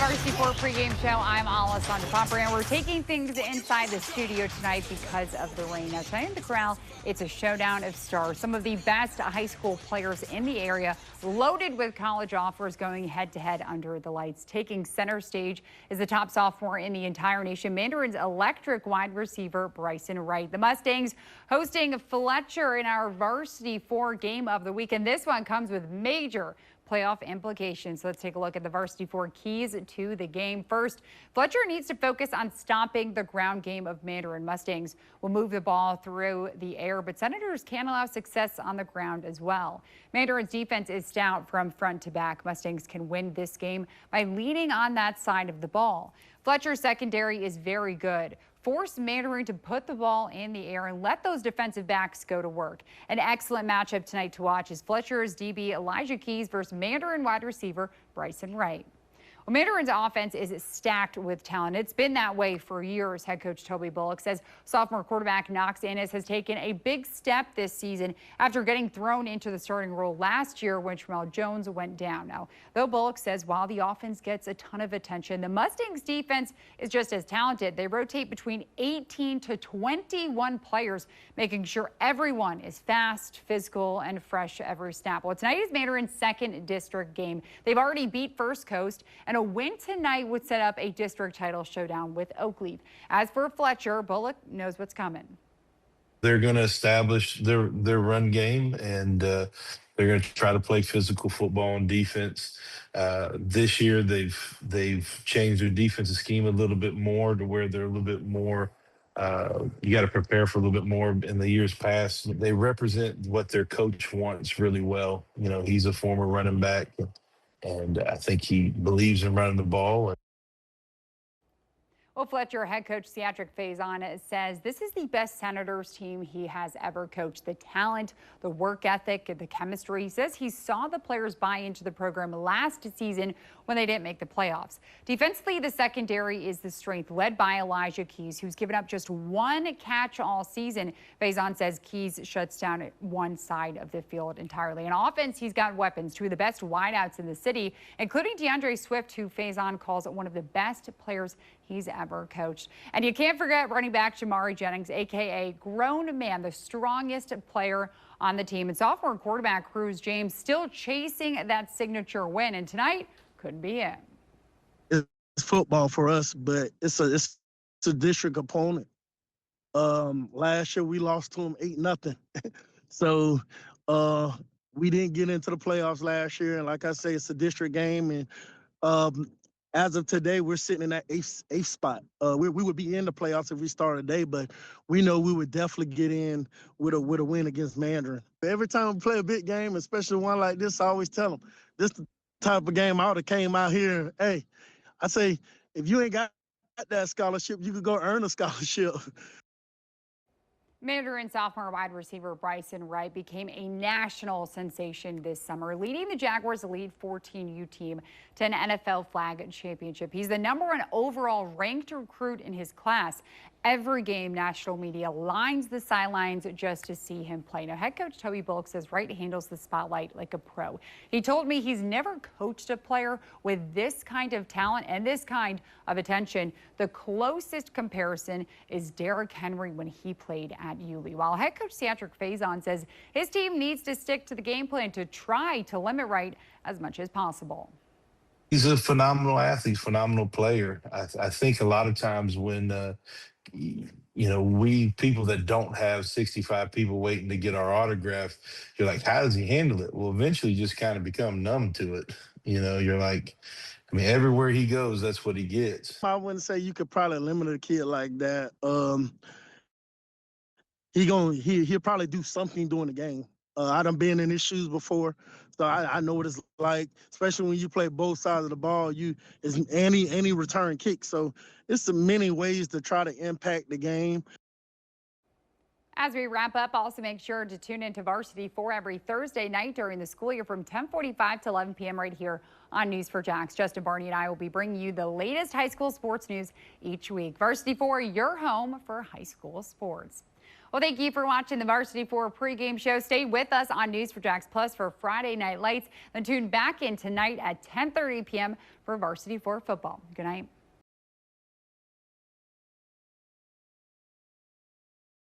Varsity 4 pregame show. I'm Alessandra Pontbriand. We're taking things inside the studio tonight because of the rain. Now, tonight in the Corral, it's a showdown of stars. Some of the best high school players in the area, loaded with college offers, going head-to-head under the lights. Taking center stage is the top sophomore in the entire nation, Mandarin's electric wide receiver, Bryson Wright. The Mustangs hosting Fletcher in our Varsity 4 game of the week, and this one comes with major playoff implications. Let's take a look at the Varsity 4 keys to the game. First, Fletcher needs to focus on stopping the ground game of Mandarin. Mustangs will move the ball through the air, but Senators can allow success on the ground as well. Mandarin's defense is stout from front to back. Mustangs can win this game by leaning on that side of the ball. Fletcher's secondary is very good. Force Mandarin to put the ball in the air and let those defensive backs go to work. An excellent matchup tonight to watch is Fletcher's DB Elijah Keys versus Mandarin wide receiver Bryson Wright. Well, Mandarin's offense is stacked with talent. It's been that way for years. Head coach Toby Bullock says sophomore quarterback Knox Ennis has taken a big step this season after getting thrown into the starting role last year when Tramel Jones went down. Now, though Bullock says while the offense gets a ton of attention, the Mustangs defense is just as talented. They rotate between 18 to 21 players, making sure everyone is fast, physical, and fresh every snap. Well, tonight is Mandarin's second district game. They've already beat First Coast, and a win tonight would set up a district title showdown with Oakleaf. As for Fletcher, Bullock knows what's coming. They're going to establish their run game, and they're going to try to play physical football and defense. This year, they've changed their defensive scheme a little bit more to where they're a little bit more. You got to prepare for a little bit more. In the years past, they represent what their coach wants really well. You know, he's a former running back, and I think he believes in running the ball. Well, Fletcher head coach Cedric Faison says this is the best Senators team he has ever coached. The talent, the work ethic, the chemistry. He says he saw the players buy into the program last season when they didn't make the playoffs. Defensively, the secondary is the strength, led by Elijah Keys, who's given up just one catch all season. Faison says Keys shuts down one side of the field entirely. In offense, he's got weapons, two of the best wideouts in the city, including DeAndre Swift, who Faison calls one of the best players he's ever coached. And you can't forget running back Jamari Jennings, a.k.a. grown man, the strongest player on the team. And sophomore quarterback Cruz James still chasing that signature win. And tonight could be it. It's football for us, but it's a district opponent. Last year we lost to them 8-0. So we didn't get into the playoffs last year. And like I say, it's a district game. And as of today, we're sitting in that eighth spot. We would be in the playoffs if we started today, but we know we would definitely get in with a win against Mandarin. Every time we play a big game, especially one like this, I always tell them, this the type of game I would have came out here. Hey, I say, if you ain't got that scholarship, you could go earn a scholarship. Mandarin sophomore wide receiver Bryson Wright became a national sensation this summer, leading the Jaguars' Elite 14U team to an NFL flag championship. He's the #1 overall ranked recruit in his class. Every game, national media lines the sidelines just to see him play. Now, head coach Toby Bullock says Wright handles the spotlight like a pro. He told me he's never coached a player with this kind of talent and this kind of attention. The closest comparison is Derrick Henry when he played at Yulee. While head coach Cedric Faison says his team needs to stick to the game plan to try to limit Wright as much as possible. He's a phenomenal athlete, phenomenal player. I think a lot of times when you know, we people that don't have 65 people waiting to get our autograph, you're like, how does he handle it? Well, eventually you just kind of become numb to it. You know, you're like, I mean, everywhere he goes, that's what he gets. I wouldn't say you could probably limit a kid like that. He'll probably do something during the game. I done been in his shoes before, so I know what it's like, especially when you play both sides of the ball. It's any return kick, so it's many ways to try to impact the game. As we wrap up, also make sure to tune into Varsity 4 every Thursday night during the school year from 10:45 to 11 p.m. right here on News4JAX. Justin Barney and I will be bringing you the latest high school sports news each week. Varsity 4, your home for high school sports. Well, thank you for watching the Varsity 4 pregame show. Stay with us on News4JAX Plus for Friday Night Lights. Then tune back in tonight at 10:30 p.m. for Varsity 4 football. Good night.